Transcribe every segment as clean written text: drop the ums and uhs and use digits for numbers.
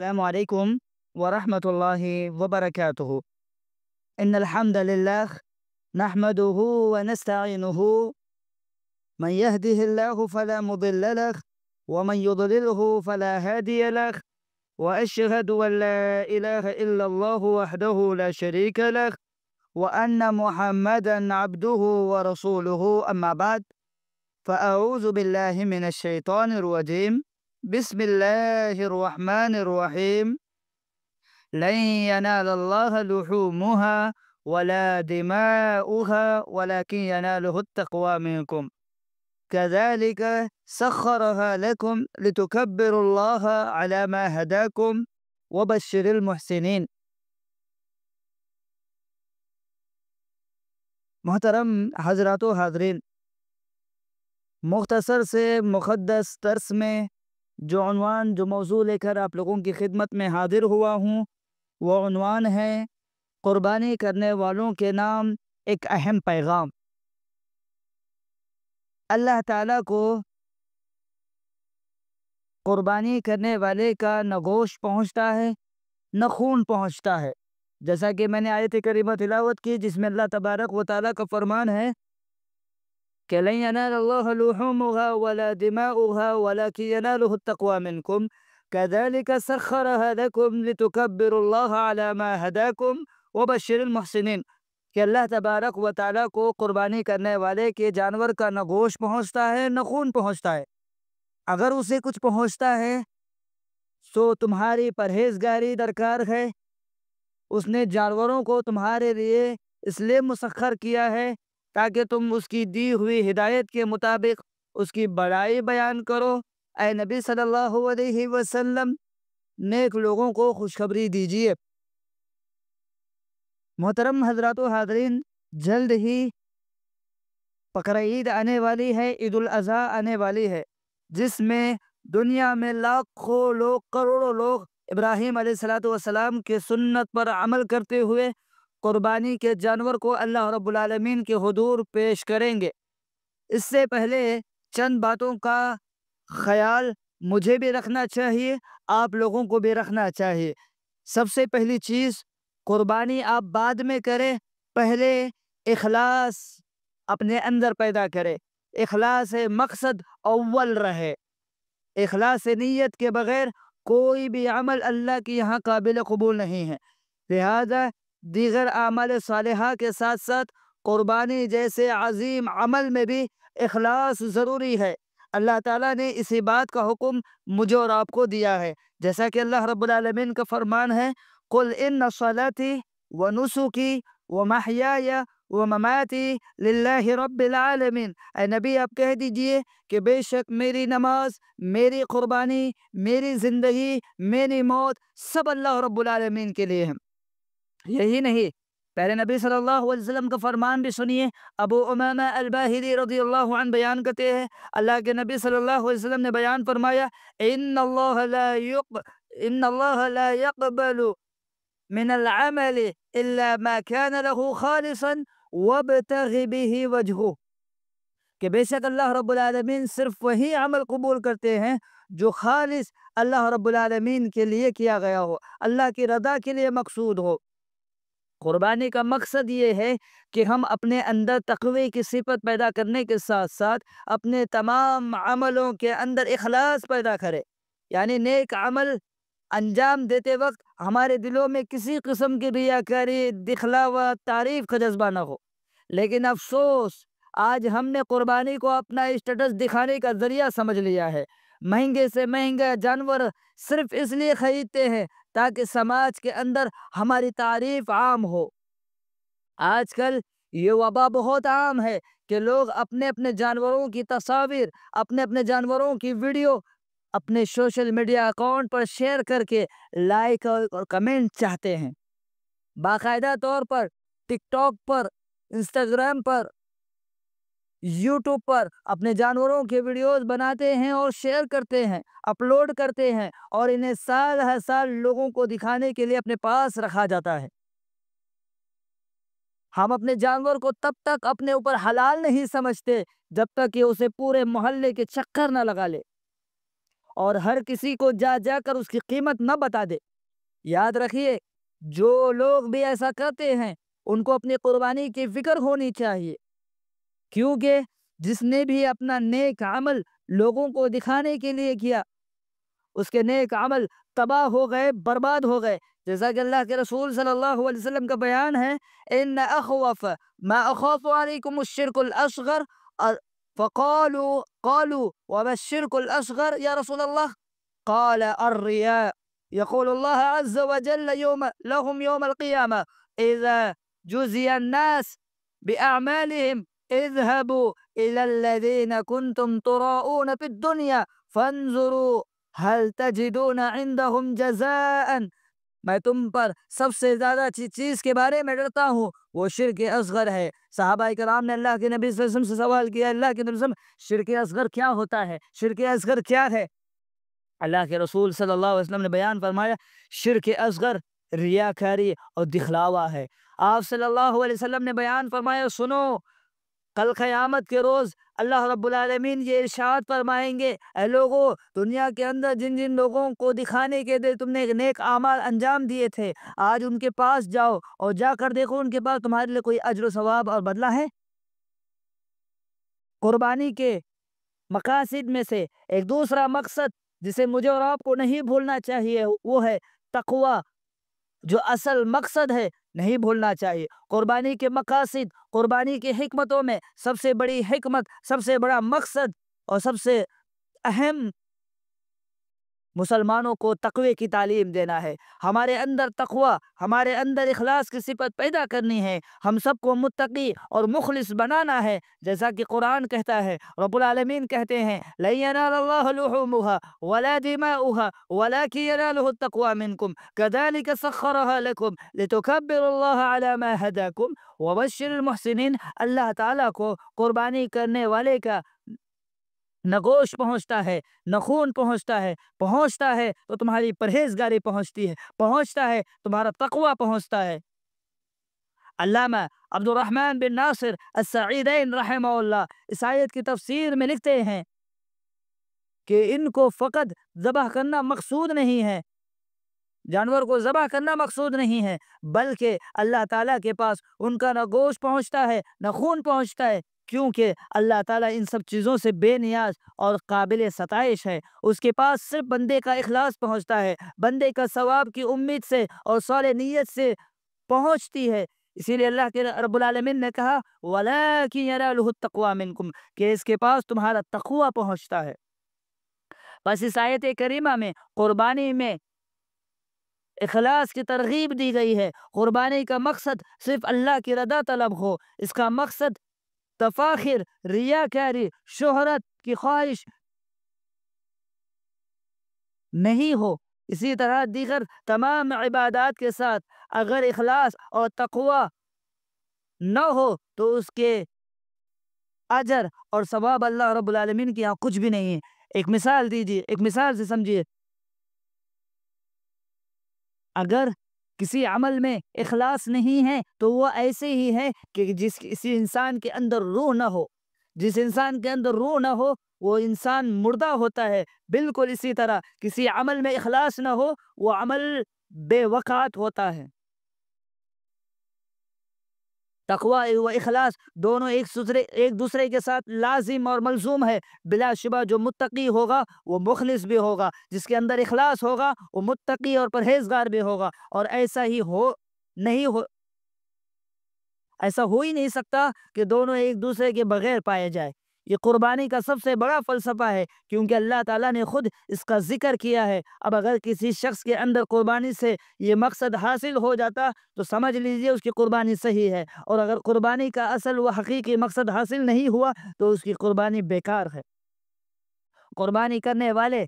السلام عليكم ورحمة الله وبركاته. إن الحمد لله نحمده ونستعينه. من يهده الله فلا مضل له ومن يضلله فلا هادي له. وأشهد أن لا إله إلا الله وحده لا شريك له وأن محمدا عبده ورسوله. أما بعد، فأعوذ بالله من الشيطان الرجيم. بسم الله الرحمن الرحيم. لن ينال الله لحومها ولا دماؤها ولكن يناله التقوى منكم. كذلك سخرها لكم لتكبروا الله على ما هداكم وبشر المحسنين. محترم حضرات و حاضرین، مختصر سے مقدس درس میں جو موضوع لے کر آپ لوگوں کی خدمت میں حاضر ہوا ہوں، وہ عنوان ہے قربانی کرنے والوں کے نام ایک اہم پیغام۔ اللہ تعالیٰ کو قربانی کرنے والے کا نہ گوشت پہنچتا ہے نہ خون پہنچتا ہے، جیسا کہ میں نے آیت کریمہ تلاوت کی، جس میں اللہ تبارک و تعالیٰ کا فرمان ہے کہ لن ينال الله لحومها ولا دماؤها ولكن يناله التقوى منكم كذلك سخرها لكم لتكبروا الله على ما هداكم وبشر المحسنين۔ کہ اللہ تبارک و تعالیٰ کو قربانی کرنے والے کے جانور کا نہ گوشت پہنچتا ہے نہ خون پہنچتا ہے۔ اگر اسے کچھ پہنچتا ہے تو تمہاری پرہیزگاری درکار ہے۔ اس نے جانوروں کو تمہارے لیے اس لیے مسخر کیا ہے تاکہ تم اس کی دی ہوئی ہدایت کے مطابق اس کی بڑائی بیان کرو۔ اے نبی صلی اللہ علیہ وسلم، نیک لوگوں کو خوشخبری دیجیے۔ محترم حضرات و حاضرین، جلد ہی بقرعید آنے والی ہے، عید الاضحیٰ آنے والی ہے، جس میں دنیا میں لاکھوں لوگ، کروڑوں لوگ ابراہیم علیہ السلام کے سنت پر عمل کرتے ہوئے قربانی کے جانور کو اللہ رب العالمین کے حضور پیش کریں گے۔ اس سے پہلے چند باتوں کا خیال مجھے بھی رکھنا چاہیے، آپ لوگوں کو بھی رکھنا چاہیے۔ سب سے پہلی چیز، قربانی آپ بعد میں کریں، پہلے اخلاص اپنے اندر پیدا کرے، اخلاص مقصد اول رہے۔ اخلاص نیت کے بغیر کوئی بھی عمل اللہ کے یہاں قابل قبول نہیں ہے۔ لہذا دیگر اعمال صالحہ کے ساتھ ساتھ قربانی جیسے عظیم عمل میں بھی اخلاص ضروری ہے۔ اللہ تعالیٰ نے اسی بات کا حکم مجھے اور آپ کو دیا ہے، جیسا کہ اللہ رب العالمین کا فرمان ہے، قُلْ إِنَّ صَلَاتِي وَنُسُكِي وَمَحْيَايَ وَمَمَاتِي لِلَّهِ رَبِّ الْعَالَمِينَ۔ اے نبی، آپ کہہ دیجئے کہ بے شک میری نماز، میری قربانی، میری زندگی، میری موت سب اللہ رب العالمین کے لیے ہیں۔ یہی نہیں، پہلے نبی صلی اللہ علیہ وسلم کا فرمان بھی سنیے۔ ابو امامہ الباہلی رضی اللہ عنہ بیان کرتے ہیں، اللہ کے نبی صلی اللہ علیہ وسلم نے بیان فرمایا، ان اللہ لا يقبل من العمل الا ما كان له خالصا وابتغ به وجهه۔ کہ بے شک اللہ رب العالمین صرف وہی عمل قبول کرتے ہیں جو خالص اللہ رب العالمین کے لیے کیا گیا ہو، اللہ کی رضا کے لیے مقصود ہو۔ قربانی کا مقصد یہ ہے کہ ہم اپنے اندر تقوی کی صفت پیدا کرنے کے ساتھ ساتھ اپنے تمام عملوں کے اندر اخلاص پیدا کرے، یعنی نیک عمل انجام دیتے وقت ہمارے دلوں میں کسی قسم کی ریاکاری، دکھلاوا، تعریف کا جذبہ نہ ہو۔ لیکن افسوس، آج ہم نے قربانی کو اپنا اسٹیٹس دکھانے کا ذریعہ سمجھ لیا ہے۔ مہنگے سے مہنگا جانور صرف اس لیے خریدتے ہیں تاکہ سماج کے اندر ہماری تعریف عام ہو۔ آج کل یہ وبا بہت عام ہے کہ لوگ اپنے اپنے جانوروں کی تصاویر، اپنے اپنے جانوروں کی ویڈیو اپنے سوشل میڈیا اکاؤنٹ پر شیئر کر کے لائک اور کمنٹ چاہتے ہیں۔ باقاعدہ طور پر ٹک ٹاک پر، انسٹاگرام پر، یوٹیوب پر اپنے جانوروں کے ویڈیوز بناتے ہیں اور شیئر کرتے ہیں، اپلوڈ کرتے ہیں، اور انہیں سال ہر سال لوگوں کو دکھانے کے لیے اپنے پاس رکھا جاتا ہے۔ ہم اپنے جانور کو تب تک اپنے اوپر حلال نہیں سمجھتے جب تک کہ اسے پورے محلے کے چکر نہ لگا لے، اور ہر کسی کو جا جا کر اس کی قیمت نہ بتا دے۔ یاد رکھیے، جو لوگ بھی ایسا کرتے ہیں ان کو اپنی قربانی کی فکر ہونی چاہیے، کیونکہ جس نے بھی اپنا نیک عمل لوگوں کو دکھانے کے لیے کیا، اس کے نیک عمل تباہ ہو گئے، برباد ہو گئے۔ جیسا کہ اللہ کے رسول صلی اللہ علیہ وسلم کا بیان ہے، ان اخوف ما اخاف علیکم الشرک الاصغر، قالوا وما الشرك الاصغر یا رسول اللہ؟ قال الرياء، يقول الله عز وجل لهم يوم القيامة إذا جزي الناس بأعمالهم اذهبوا إلى الذين كنتم تراءون في الدنيا فانظروا هل تجدون عندهم جزاء۔ میں تم پر سب سے زیادہ چیز کے بارے میں ڈرتا ہوں، وہ شرک اصغر ہے۔ صحابہ کرام نے اللہ کے نبی صلی اللہ علیہ وسلم سے سوال کیا، اللہ کے نبی صلی اللہ علیہ وسلم، شرک اصغر کیا ہوتا ہے؟ شرک اصغر کیا ہے؟ اللہ کے رسول صلی اللہ علیہ وسلم نے بیان فرمایا، شرک اصغر ریاکاری اور دکھلاوا ہے۔ آپ صلی اللہ علیہ وسلم نے بیان فرمایا، سنو، کل قیامت کے روز اللہ رب العالمین یہ ارشاد فرمائیں گے، اے لوگو، دنیا کے اندر جن جن لوگوں کو دکھانے کے لیے تم نے نیک اعمال انجام دیے تھے، آج ان کے پاس جاؤ اور جا کر دیکھو ان کے پاس تمہارے لیے کوئی اجر و ثواب اور بدلہ ہے؟ قربانی کے مقاصد میں سے ایک دوسرا مقصد جسے مجھے اور آپ کو نہیں بھولنا چاہیے وہ ہے تقوی، جو اصل مقصد ہے، نہیں بھولنا چاہیے۔ قربانی کے مقاصد، قربانی کی حکمتوں میں سب سے بڑی حکمت، سب سے بڑا مقصد اور سب سے اہم مسلمانوں کو تقوی کی تعلیم دینا ہے۔ ہمارے اندر تقوی، ہمارے اندر اخلاص کی صفت پیدا کرنی ہے، ہم سب کو متقی اور مخلص بنانا ہے، جیسا کہ قرآن کہتا ہے، رب العالمین کہتے ہیں، لَن يَنَالَ اللَّهَ لُحُومُهَا وَلَا دِمَاؤُهَا وَلَكِنْ يَنَالُهُ التَّقْوَى مِنْكُمْ كَذَلِكَ سَخَّرَهَا لَكُمْ لِتُكَبِّرُوا اللَّهَ عَلَى مَا هَدَاكُمْ وَبَشِّرِ الْمُحْسِنِينَ۔ اللہ تعالیٰ کو قربانی کرنے والے کا نہ گوشت پہنچتا ہے، نہ خون پہنچتا ہے تو تمہاری پرہیزگاری پہنچتی ہے، پہنچتا ہے تمہارا تقوی پہنچتا ہے۔ علامہ عبد الرحمن بن ناصر السعیدین رحمہ اللہ اس آیت کی تفسیر میں لکھتے ہیں کہ ان کو فقط ذبح کرنا مقصود نہیں ہے، جانور کو ذبح کرنا مقصود نہیں ہے، بلکہ اللہ تعالیٰ کے پاس ان کا نہ گوشت پہنچتا ہے نہ خون پہنچتا ہے، کیونکہ اللہ تعالیٰ ان سب چیزوں سے بے نیاز اور قابل ستائش ہے۔ اس کے پاس صرف بندے کا اخلاص پہنچتا ہے، بندے کا ثواب کی امید سے اور صالح نیت سے پہنچتی ہے۔ اسی لیے اللہ کے رب العالمین نے کہا، وَلَكِنْ يَنَالُهُ التَّقْوَى مِنْكُمْ، کہ اس کے پاس تمہارا تقوی پہنچتا ہے۔ بس اس آیت کریمہ میں قربانی میں اخلاص کی ترغیب دی گئی ہے۔ قربانی کا مقصد صرف اللہ کی رضا طلب ہو، اس کا مقصد تفاخر، ریاکاری، شہرت کی خواہش نہیں ہو۔ اسی طرح دیگر تمام عبادات کے ساتھ اگر اخلاص اور تقوی نہ ہو تو اس کے اجر اور ثواب اللہ رب العالمین کے یہاں کچھ بھی نہیں ہے۔ ایک مثال دیجیے، ایک مثال سے سمجھیے، اگر کسی عمل میں اخلاص نہیں ہے تو وہ ایسے ہی ہے کہ کسی انسان کے اندر روح نہ ہو۔ جس انسان کے اندر روح نہ ہو وہ انسان مردہ ہوتا ہے۔ بالکل اسی طرح کسی عمل میں اخلاص نہ ہو وہ عمل بے وقعت ہوتا ہے۔ تقوی و اخلاص دونوں ایک دوسرے کے ساتھ لازم اور ملزوم ہے۔ بلا شبہ جو متقی ہوگا وہ مخلص بھی ہوگا، جس کے اندر اخلاص ہوگا وہ متقی اور پرہیزگار بھی ہوگا، اور ایسا ہو ہی نہیں سکتا کہ دونوں ایک دوسرے کے بغیر پائے جائے۔ یہ قربانی کا سب سے بڑا فلسفہ ہے، کیونکہ اللہ تعالیٰ نے خود اس کا ذکر کیا ہے۔ اب اگر کسی شخص کے اندر قربانی سے یہ مقصد حاصل ہو جاتا تو سمجھ لیجئے اس کی قربانی صحیح ہے، اور اگر قربانی کا اصل و حقیقی مقصد حاصل نہیں ہوا تو اس کی قربانی بیکار ہے۔ قربانی کرنے والے،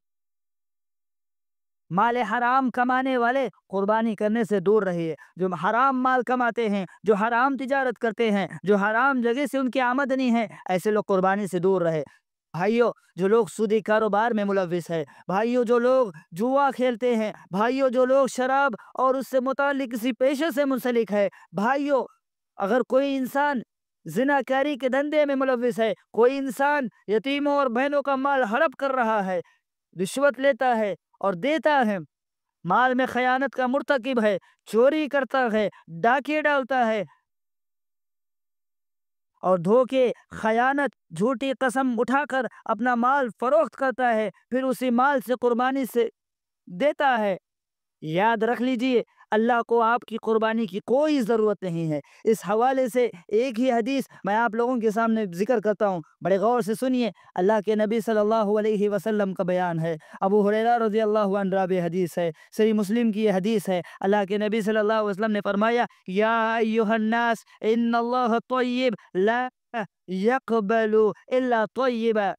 مال حرام کمانے والے قربانی کرنے سے دور رہیے۔ جو حرام مال کماتے ہیں، جو حرام تجارت کرتے ہیں، جو حرام جگہ سے ان کی آمدنی ہے، ایسے لوگ قربانی سے دور رہے۔ بھائیو، جو لوگ سودی کاروبار میں ملوث ہے، بھائیو جو لوگ جوا کھیلتے ہیں، بھائیو جو لوگ شراب اور اس سے متعلق کسی پیشے سے منسلک ہے، بھائیو اگر کوئی انسان زناکاری کے دھندے میں ملوث ہے، کوئی انسان یتیموں اور بہنوں کا مال ہڑپ کر رہا ہے، رشوت لیتا ہے اور دیتا ہے، مال میں خیانت کا مرتکب ہے، چوری کرتا ہے، ڈاکے ڈالتا ہے اور دھوکے، خیانت، جھوٹی قسم اٹھا کر اپنا مال فروخت کرتا ہے، پھر اسی مال سے قربانی سے دیتا ہے، یاد رکھ لیجئے اللہ کو آپ کی قربانی کی کوئی ضرورت نہیں ہے۔ اس حوالے سے ایک ہی حدیث میں آپ لوگوں کے سامنے ذکر کرتا ہوں، بڑے غور سے سنیے۔ اللہ کے نبی صلی اللہ علیہ وسلم کا بیان ہے، ابو ہریرہ رضی اللہ عنہ راوی حدیث ہے، صحیح مسلم کی یہ حدیث ہے۔ اللہ کے نبی صلی اللہ علیہ وسلم نے فرمایا، یا ایھا الناس ان اللہ طیب لا یقبل الا طیبا،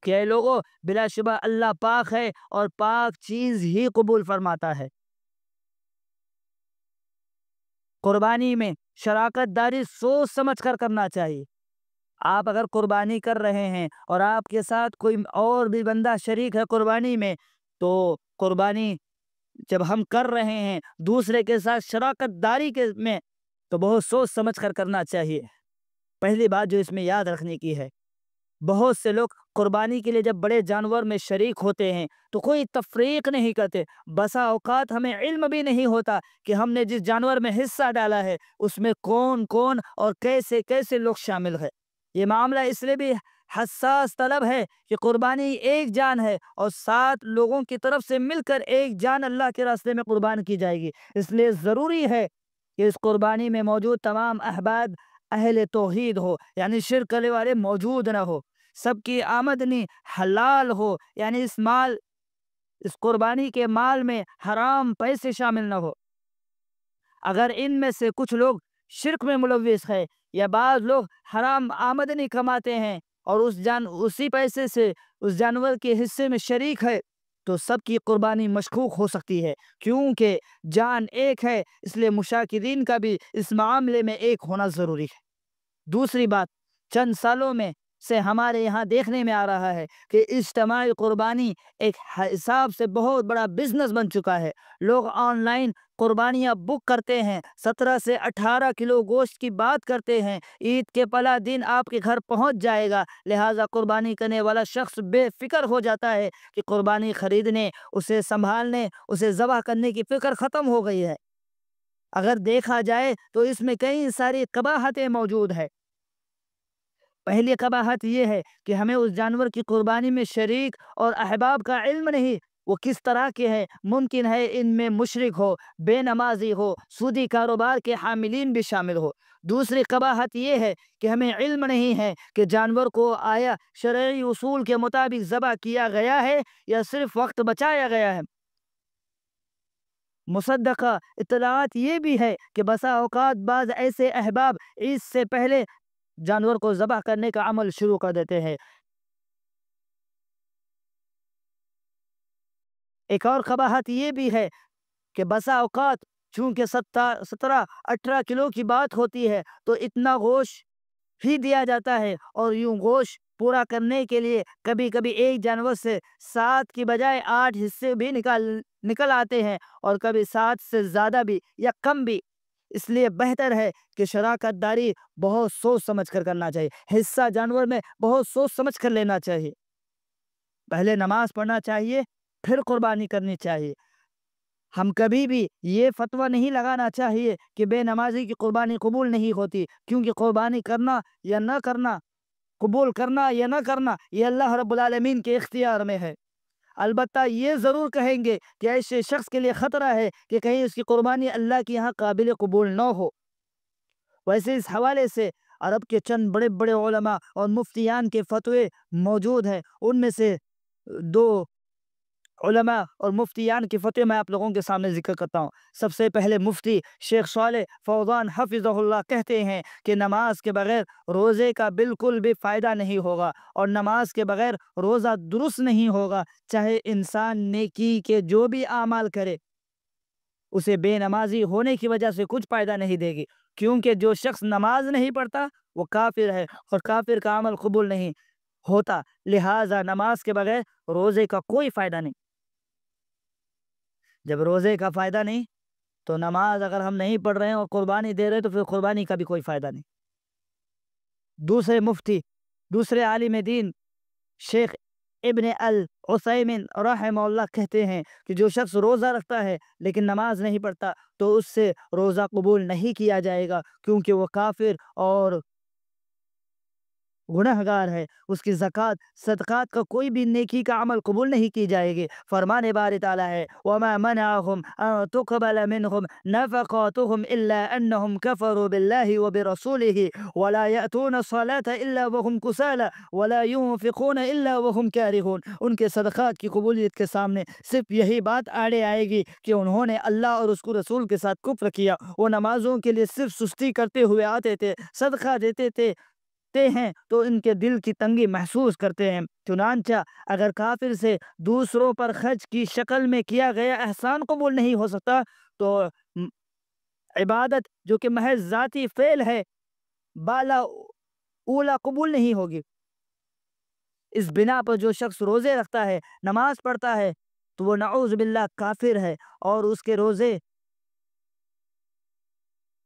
کہ اے لوگو، بلا شبہ اللہ پاک ہے اور پاک چیز ہی قبول فرماتا ہے۔ قربانی میں شراکت داری سوچ سمجھ کر کرنا چاہیے۔ آپ اگر قربانی کر رہے ہیں اور آپ کے ساتھ کوئی اور بھی بندہ شریک ہے قربانی میں، تو قربانی جب ہم کر رہے ہیں دوسرے کے ساتھ شراکت داری میں، تو بہت سوچ سمجھ کر کرنا چاہیے۔ پہلی بات جو اس میں یاد رکھنے کی ہے، بہت سے لوگ قربانی کے لیے جب بڑے جانور میں شریک ہوتے ہیں تو کوئی تفریق نہیں کرتے۔ بسا اوقات ہمیں علم بھی نہیں ہوتا کہ ہم نے جس جانور میں حصہ ڈالا ہے اس میں کون کون اور کیسے کیسے لوگ شامل ہیں۔ یہ معاملہ اس لیے بھی حساس طلب ہے کہ قربانی ایک جان ہے اور 7 لوگوں کی طرف سے مل کر ایک جان اللہ کے راستے میں قربان کی جائے گی۔ اس لیے ضروری ہے کہ اس قربانی میں موجود تمام احباب اہل توحید ہو، یعنی شرک کرنے والے موجود نہ ہو، سب کی آمدنی حلال ہو، یعنی اس قربانی کے مال میں حرام پیسے شامل نہ ہو۔ اگر ان میں سے کچھ لوگ شرک میں ملوث ہے یا بعض لوگ حرام آمدنی کماتے ہیں اور اسی پیسے سے اس جانور کے حصے میں شریک ہے، تو سب کی قربانی مشکوک ہو سکتی ہے، کیونکہ جان ایک ہے، اس لیے مشاکرین کا بھی اس معاملے میں ایک ہونا ضروری ہے۔ دوسری بات، چند سالوں میں سے ہمارے یہاں دیکھنے میں آ رہا ہے کہ اجتماعی قربانی ایک حساب سے بہت بڑا بزنس بن چکا ہے۔ لوگ آن لائن قربانیاں بک کرتے ہیں، 17 سے 18 کلو گوشت کی بات کرتے ہیں، عید کے پہلا دن آپ کے گھر پہنچ جائے گا، لہٰذا قربانی کرنے والا شخص بے فکر ہو جاتا ہے کہ قربانی خریدنے، اسے سنبھالنے، اسے ذبح کرنے کی فکر ختم ہو گئی ہے۔ اگر دیکھا جائے تو اس میں کئی ساری قباحتیں موجود ہیں۔ پہلی قباحت یہ ہے کہ ہمیں اس جانور کی قربانی میں شریک اور احباب کا علم نہیں، وہ کس طرح کے ہیں، ممکن ہے ان میں مشرک ہو، بے نمازی ہو، سودی کاروبار کے حاملین بھی شامل ہو۔ دوسری قباحت یہ ہے کہ ہمیں علم نہیں ہے کہ جانور کو آیا شرعی اصول کے مطابق ذبح کیا گیا ہے یا صرف وقت بچایا گیا ہے۔ مصدقہ اطلاعات یہ بھی ہے کہ بسا اوقات بعض ایسے احباب عید سے پہلے جانور کو ذبح کرنے کا عمل شروع کر دیتے ہیں۔ ایک اور قباحت یہ بھی ہے کہ بسا اوقات چونکہ 17-18 کلو کی بات ہوتی ہے تو اتنا گوشت ہی دیا جاتا ہے، اور یوں گوشت پورا کرنے کے لیے کبھی کبھی ایک جانور سے 7 کی بجائے 8 حصے بھی نکل آتے ہیں، اور کبھی 7 سے زیادہ بھی یا کم بھی۔ اس لیے بہتر ہے کہ شراکت داری بہت سوچ سمجھ کر کرنا چاہیے، حصہ جانور میں بہت سوچ سمجھ کر لینا چاہیے۔ پہلے نماز پڑھنا چاہیے، پھر قربانی کرنی چاہیے۔ ہم کبھی بھی یہ فتویٰ نہیں لگانا چاہیے کہ بے نمازی کی قربانی قبول نہیں ہوتی، کیونکہ قربانی کرنا یا نہ کرنا، قبول کرنا یا نہ کرنا، یہ اللہ رب العالمین کے اختیار میں ہے۔ البتہ یہ ضرور کہیں گے کہ ایسے شخص کے لیے خطرہ ہے کہ کہیں اس کی قربانی اللہ کے یہاں قابل قبول نہ ہو۔ ویسے اس حوالے سے عرب کے چند بڑے بڑے علماء اور مفتیان کے فتوے موجود ہیں، ان میں سے 2 علماء اور مفتیان کے فتوے میں آپ لوگوں کے سامنے ذکر کرتا ہوں۔ سب سے پہلے مفتی شیخ صالح فوزان حفظہ اللہ کہتے ہیں کہ نماز کے بغیر روزے کا بالکل بھی فائدہ نہیں ہوگا، اور نماز کے بغیر روزہ درست نہیں ہوگا، چاہے انسان نیکی کے جو بھی اعمال کرے، اسے بے نمازی ہونے کی وجہ سے کچھ فائدہ نہیں دے گی، کیونکہ جو شخص نماز نہیں پڑھتا وہ کافر ہے، اور کافر کا عمل قبول نہیں ہوتا، لہٰذا نماز کے بغیر روزے کا کوئی فائدہ نہیں۔ جب روزے کا فائدہ نہیں تو نماز اگر ہم نہیں پڑھ رہے ہیں اور قربانی دے رہے ہیں تو پھر قربانی کا بھی کوئی فائدہ نہیں۔ دوسرے مفتی، دوسرے عالم دین شیخ ابن العثیمین رحمہ اللہ کہتے ہیں کہ جو شخص روزہ رکھتا ہے لیکن نماز نہیں پڑھتا تو اس سے روزہ قبول نہیں کیا جائے گا، کیونکہ وہ کافر اور گنہگار ہے۔ اس کی زکوٰۃ صدقات کا کوئی بھی نیکی کا عمل قبول نہیں کی جائے گی۔ فرمان باری تعالیٰ ہے وَمَا مَنَعَهُمْ أَن تُقْبَلَ مِنْهُمْ نَفَقَاتُهُمْ إِلَّا أَنَّهُمْ كَفَرُوا بِاللَّهِ وَبِرَسُولِهِ وَلَا يَأْتُونَ الصَّلَاةَ إِلَّا وَهُمْ كُسَالَىٰ وَلَا يُنْفِقُونَ إِلَّا وَهُمْ كَارِهُونَ۔ ان کے صدقات کی قبولیت کے سامنے صرف یہی بات آڑے آئے گی کہ انہوں نے اللہ اور اس کو رسول کے ساتھ کفر کیا۔ وہ نمازوں کے لیے صرف سستی کرتے ہوئے آتے تھے، صدقہ دیتے تھے ہیں تو ان کے دل کی تنگی محسوس کرتے ہیں۔ چنانچہ اگر کافر سے دوسروں پر خرچ کی شکل میں کیا گیا احسان قبول نہیں ہو سکتا تو عبادت جو کہ محض ذاتی فعل ہے بالا اولا قبول نہیں ہوگی۔ اس بنا پر جو شخص روزے رکھتا ہے، نماز پڑھتا ہے تو وہ نعوذ باللہ کافر ہے، اور اس کے روزے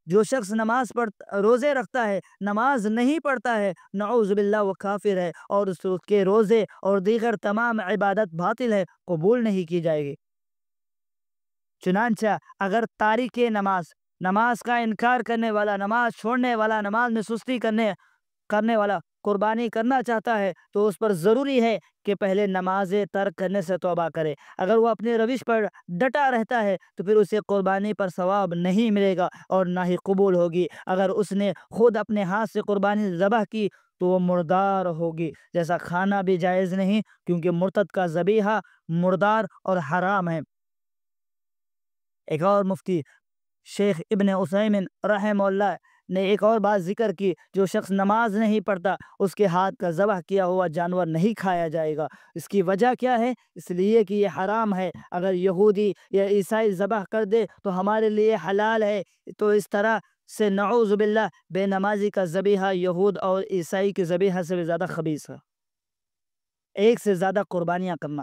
جو شخص روزے رکھتا ہے نماز نہیں پڑھتا ہے، نعوذ باللہ وہ کافر ہے، اور اس کے روزے اور دیگر تمام عبادت باطل ہے، قبول نہیں کی جائے گی۔ چنانچہ اگر تارک نماز کا انکار کرنے والا، نماز چھوڑنے والا، نماز میں سستی کرنے والا قربانی کرنا چاہتا ہے تو اس پر ضروری ہے کہ پہلے نماز ترک کرنے سے توبہ کرے۔ اگر وہ اپنے روش پر ڈٹا رہتا ہے تو پھر اسے قربانی پر ثواب نہیں ملے گا اور نہ ہی قبول ہوگی۔ اگر اس نے خود اپنے ہاتھ سے قربانی ذبح کی تو وہ مردار ہوگی، جیسا کھانا بھی جائز نہیں، کیونکہ مرتد کا ذبیحہ مردار اور حرام ہے۔ ایک اور مفتی شیخ ابن عثیمین رحمہ اللہ نے ایک اور بات ذکر کی، جو شخص نماز نہیں پڑھتا اس کے ہاتھ کا ذبح کیا ہوا جانور نہیں کھایا جائے گا۔ اس کی وجہ کیا ہے؟ اس لیے کہ یہ حرام ہے۔ اگر یہودی یا عیسائی ذبح کر دے تو ہمارے لیے حلال ہے، تو اس طرح سے نعوذ باللہ بے نمازی کا ذبیحہ یہود اور عیسائی کے ذبیحہ سے بھی زیادہ خبیث ہے۔ ایک سے زیادہ قربانیاں کرنا،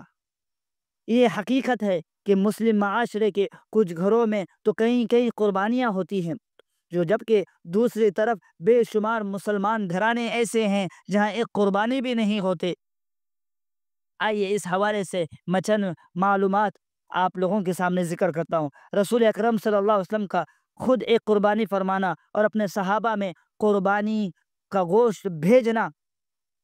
یہ حقیقت ہے کہ مسلم معاشرے کے کچھ گھروں میں تو کئی قربانیاں ہوتی ہیں، جو جبکہ دوسری طرف بے شمار مسلمان گھرانے ایسے ہیں جہاں ایک قربانی بھی نہیں ہوتے۔ آئیے اس حوالے سے میں چند معلومات آپ لوگوں کے سامنے ذکر کرتا ہوں۔ رسول اکرم صلی اللہ علیہ وسلم کا خود ایک قربانی فرمانا اور اپنے صحابہ میں قربانی کا گوشت بھیجنا۔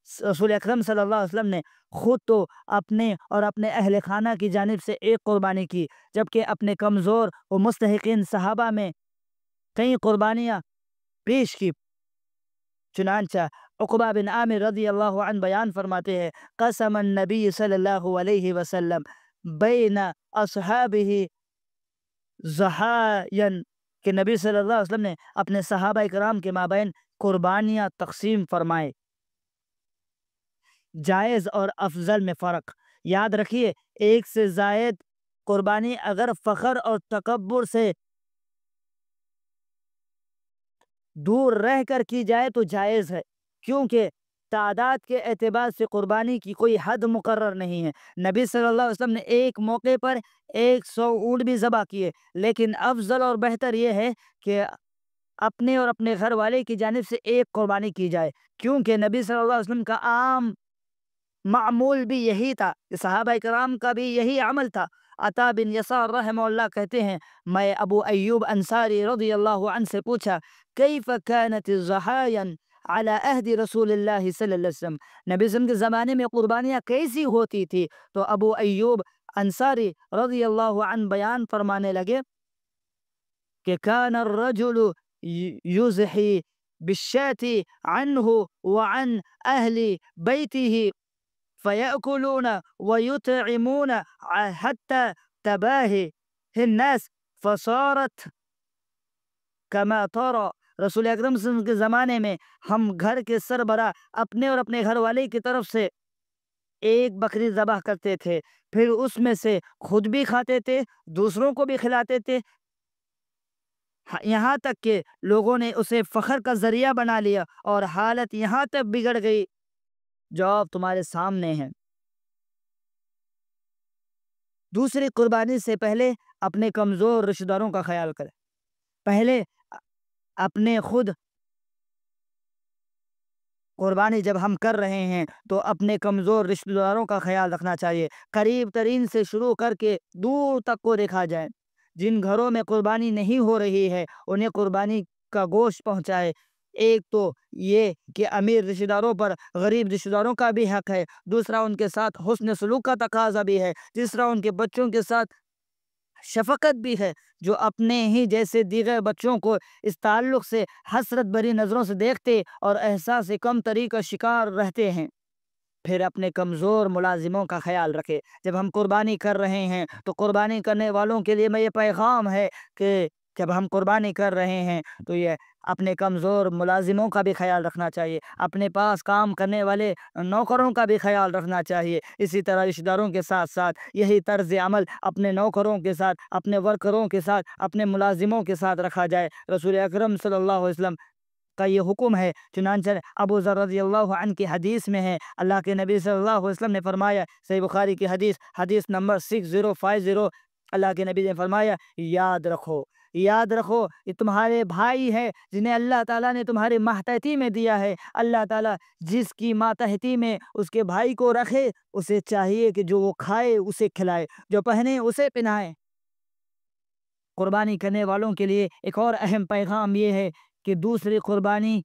رسول اکرم صلی اللہ علیہ وسلم نے خود تو اپنے اور اپنے اہل خانہ کی جانب سے ایک قربانی کی، جبکہ اپنے کمزور و مستحقین صحابہ میں کئی قربانیاں پیش کی۔ چنانچہ عقبہ بن عامر رضی اللہ عنہ بیان فرماتے ہیں قسم النبی صلی اللہ علیہ وسلم بین اصحابہ ضحاین، کہ نبی صلی اللہ علیہ وسلم نے اپنے صحابہ کرام کے مابین قربانیاں تقسیم فرمائے۔ جائز اور افضل میں فرق یاد رکھیے، ایک سے زائد قربانی اگر فخر اور تکبر سے دور رہ کر کی جائے تو جائز ہے، کیونکہ تعداد کے اعتبار سے قربانی کی کوئی حد مقرر نہیں ہے۔ نبی صلی اللہ علیہ وسلم نے ایک موقع پر 100 اونٹ بھی ذبح کیے، لیکن افضل اور بہتر یہ ہے کہ اپنے اور اپنے گھر والے کی جانب سے ایک قربانی کی جائے، کیونکہ نبی صلی اللہ علیہ وسلم کا عام معمول بھی یہی تھا، صحابہ کرام کا بھی یہی عمل تھا۔ عطا بن یسار رحمہ اللہ کہتے ہیں میں ابو ایوب انصاری رضی اللہ عنہ سے پوچھا کیف کانت الضحایا علی عہد رسول اللہ صلی اللہ علیہ وسلم، نبی صلی اللہ علیہ وسلم کے زمانے میں قربانیاں کیسی ہوتی تھی؟ تو ابو ایوب انصاری رضی اللہ عنہ بیان فرمانے لگے کہ کان الرجل یضحی بالشاة عنہ وعن اہل بیتہ فیأکلون ویطعمون حتی تباہی الناس فصارت کما ترى۔ رسول اکرم صلی اللہ علیہ وسلم کے زمانے میں ہم گھر کے سربراہ اپنے اور اپنے گھر والے کی طرف سے ایک بکری ذبح کرتے تھے، پھر اس میں سے خود بھی کھاتے تھے، دوسروں کو بھی کھلاتے تھے، یہاں تک کہ لوگوں نے اسے فخر کا ذریعہ بنا لیا اور حالت یہاں تک بگڑ گئی جو اب تمہارے سامنے ہیں۔ دوسری قربانی سے پہلے اپنے کمزور رشتہ داروں کا خیال کریں، پہلے اپنے خود قربانی جب ہم کر رہے ہیں تو اپنے کمزور رشتہ داروں کا خیال رکھنا چاہیے، قریب ترین سے شروع کر کے دور تک کو دیکھا جائے۔ جن گھروں میں قربانی نہیں ہو رہی ہے انہیں قربانی کا گوشت پہنچائے۔ ایک تو یہ کہ امیر رشتہ داروں پر غریب رشتہ داروں کا بھی حق ہے، دوسرا ان کے ساتھ حسن سلوک کا تقاضا بھی ہے، تیسرا ان کے بچوں کے ساتھ شفقت بھی ہے، جو اپنے ہی جیسے دیگر بچوں کو اس تعلق سے حسرت بھری نظروں سے دیکھتے اور احساس کم تری کا شکار رہتے ہیں۔ پھر اپنے کمزور ملازموں کا خیال رکھے۔ جب ہم قربانی کر رہے ہیں تو قربانی کرنے والوں کے لیے میں یہ پیغام ہے کہ جب ہم قربانی کر رہے ہیں تو یہ اپنے کمزور ملازموں کا بھی خیال رکھنا چاہیے، اپنے پاس کام کرنے والے نوکروں کا بھی خیال رکھنا چاہیے۔ اسی طرح رشتہ داروں کے ساتھ ساتھ یہی طرز عمل اپنے نوکروں کے ساتھ، اپنے ورکروں کے ساتھ، اپنے ملازموں کے ساتھ رکھا جائے۔ رسول اکرم صلی اللہ علیہ وسلم کا یہ حکم ہے، چنانچہ ابو ذر رضی اللہ عنہ کی حدیث میں ہے، اللہ کے نبی صلی اللہ علیہ وسلم نے فرمایا، صحیح بخاری کی حدیث، حدیث نمبر 6050، اللہ کے نبی نے فرمایا، یاد رکھو یہ تمہارے بھائی ہے جنہیں اللہ تعالیٰ نے تمہارے ماتحتی میں دیا ہے۔ اللہ تعالیٰ جس کی ماتحتی میں اس کے بھائی کو رکھے اسے چاہیے کہ جو وہ کھائے اسے کھلائے، جو پہنے اسے پہنائے۔ قربانی کرنے والوں کے لیے ایک اور اہم پیغام یہ ہے کہ دوسری قربانی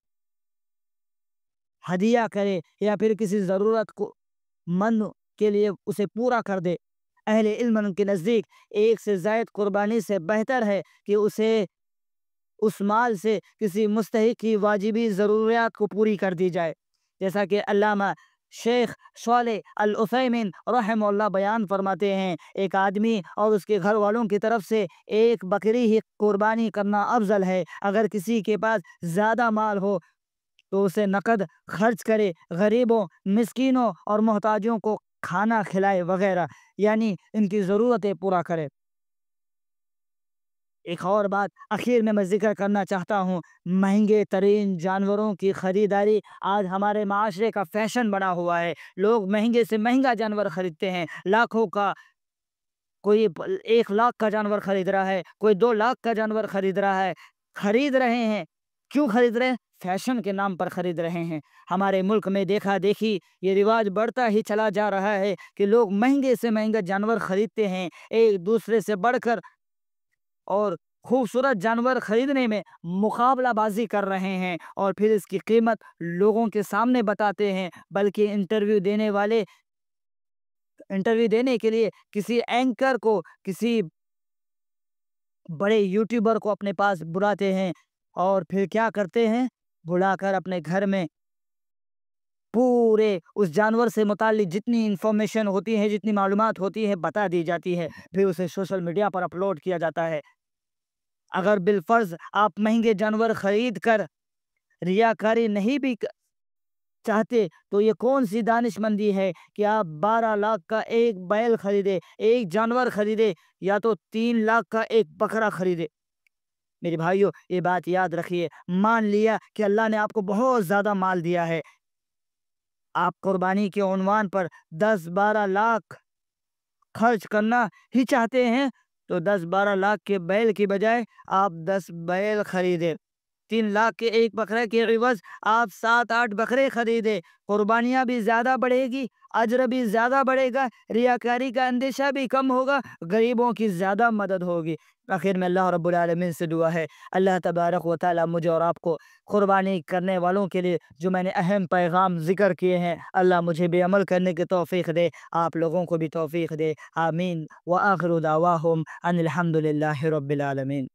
ہدیہ کرے یا پھر کسی ضرورت کو مند کے لیے اسے پورا کر دے۔ اہل علم کے نزدیک ایک سے زائد قربانی سے بہتر ہے کہ اسے اس مال سے کسی مستحق کی واجبی ضروریات کو پوری کر دی جائے، جیسا کہ علامہ شیخ صالح العثیمین رحمہ اللہ بیان فرماتے ہیں، ایک آدمی اور اس کے گھر والوں کی طرف سے ایک بکری ہی قربانی کرنا افضل ہے۔ اگر کسی کے پاس زیادہ مال ہو تو اسے نقد خرچ کرے، غریبوں، مسکینوں اور محتاجوں کو کھانا کھلائے وغیرہ، یعنی ان کی ضرورتیں پورا کرے۔ ایک اور بات آخر میں ذکر کرنا چاہتا ہوں، مہنگے ترین جانوروں کی خریداری آج ہمارے معاشرے کا فیشن بنا ہوا ہے۔ لوگ مہنگے سے مہنگا جانور خریدتے ہیں، لاکھوں کا، کوئی 1 لاکھ کا جانور خرید رہا ہے، کوئی 2 لاکھ کا جانور خرید رہا ہے۔ خرید رہے ہیں، کیوں خرید رہے ہیں؟ فیشن کے نام پر خرید رہے ہیں۔ ہمارے ملک میں دیکھا دیکھی یہ رواج بڑھتا ہی چلا جا رہا ہے کہ لوگ مہنگے سے مہنگا جانور خریدتے ہیں، ایک دوسرے سے بڑھ کر اور خوبصورت جانور خریدنے میں مقابلہ بازی کر رہے ہیں اور پھر اس کی قیمت لوگوں کے سامنے بتاتے ہیں، بلکہ انٹرویو دینے کے لیے کسی اینکر کو، کسی بڑے یوٹیوبر کو اپنے پاس بلاتے ہیں اور پھر کیا کرتے ہیں، بلا کر اپنے گھر میں پورے اس جانور سے متعلق جتنی انفارمیشن ہوتی ہے، جتنی معلومات ہوتی ہے بتا دی جاتی ہے، پھر اسے سوشل میڈیا پر اپلوڈ کیا جاتا ہے۔ اگر بالفرض آپ مہنگے جانور خرید کر ریاکاری نہیں بھی چاہتے تو یہ کون سی دانش مندی ہے کہ آپ 12 لاکھ کا ایک بیل خریدے، ایک جانور خریدے، یا تو 3 لاکھ کا ایک بکرا خریدے۔ میرے بھائیوں یہ بات یاد رکھیے، مان لیا کہ اللہ نے آپ کو بہت زیادہ مال دیا ہے، آپ قربانی کے عنوان پر 10-12 لاکھ خرچ کرنا ہی چاہتے ہیں تو 10-12 لاکھ کے بیل کی بجائے آپ 10 بیل خریدے، 3 لاکھ کے ایک بکرے کے عوض آپ 7-8 بکرے خریدے، قربانیاں بھی زیادہ بڑھے گی، اجر بھی زیادہ بڑھے گا، ریاکاری کا اندیشہ بھی کم ہوگا، غریبوں کی زیادہ مدد ہوگی۔ آخر میں اللہ رب العالمین سے دعا ہے اللہ تبارک و تعالی مجھے اور آپ کو قربانی کرنے والوں کے لیے جو میں نے اہم پیغام ذکر کیے ہیں، اللہ مجھے بھی عمل کرنے کی توفیق دے، آپ لوگوں کو بھی توفیق دے، آمین۔ وآخر دعواہم ان الحمد للہ رب العالمین۔